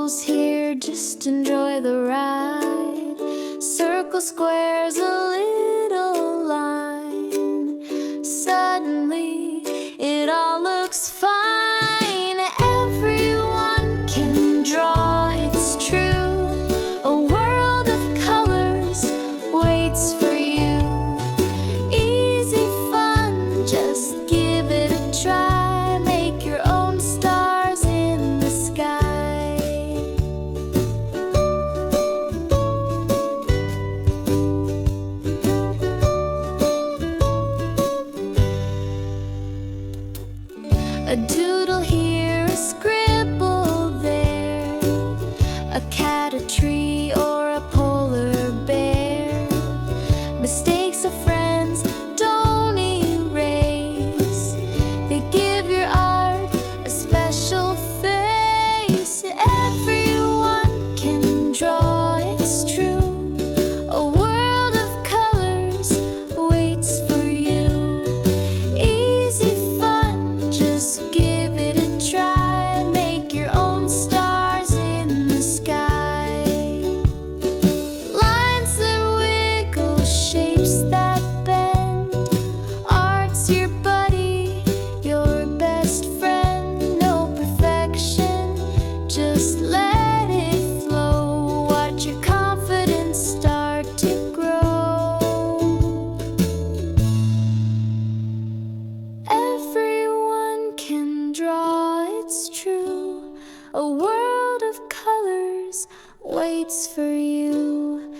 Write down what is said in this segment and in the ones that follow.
rules here, just enjoy the ride. Circle, squares, a little line. Suddenly, it all looks fine. Everyone can draw, it's true. A world of colors waits for you. Easy fun, just give it a try. Make your own stars in the sky. A doodle here, a scribble there, a cat, a tree, or a polar bear. Mistakes of friends don't erase. They give your art a special face. Everyone can draw, it's true. A world of colors waits for you. Easy fun, just give it a try. Make your own stars in the sky. Lines that wiggle, shapes that bend. Art's your buddy, your best friend. No perfection, just let it flow. Watch your confidence start to grow. Everyone can draw, it's true. A world of colors waits for you.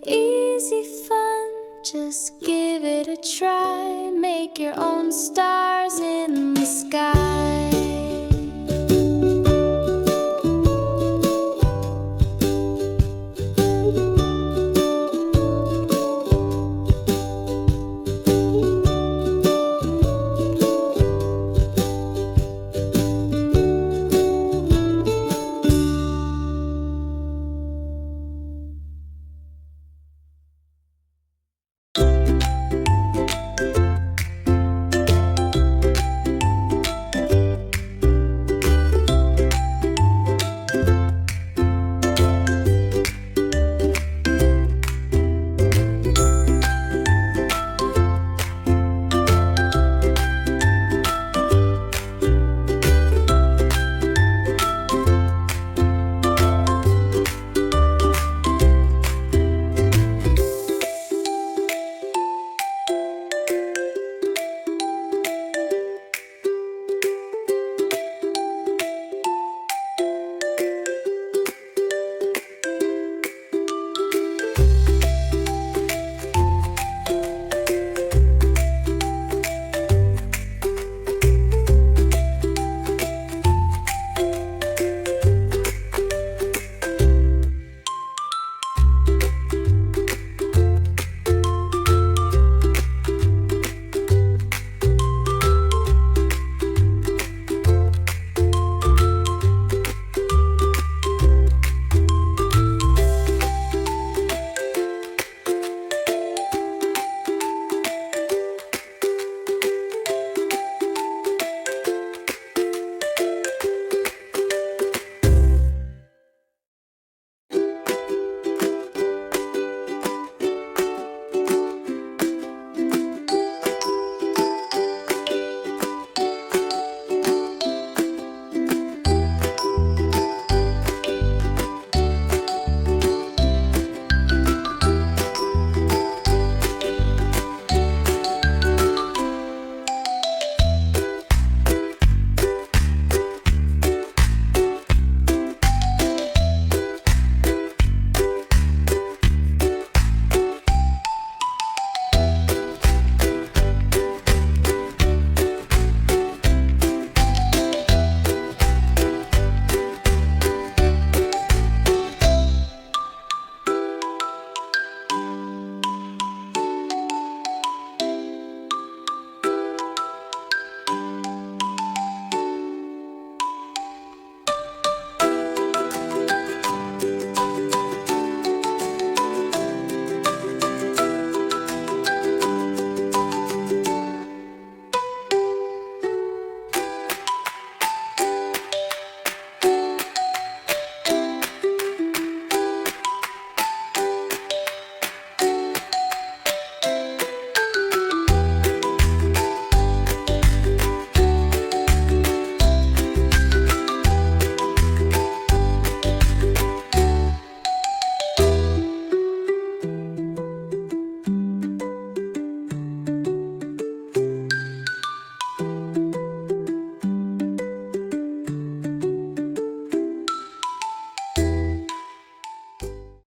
Easy fun, just give it a try. Make your own stars in the sky.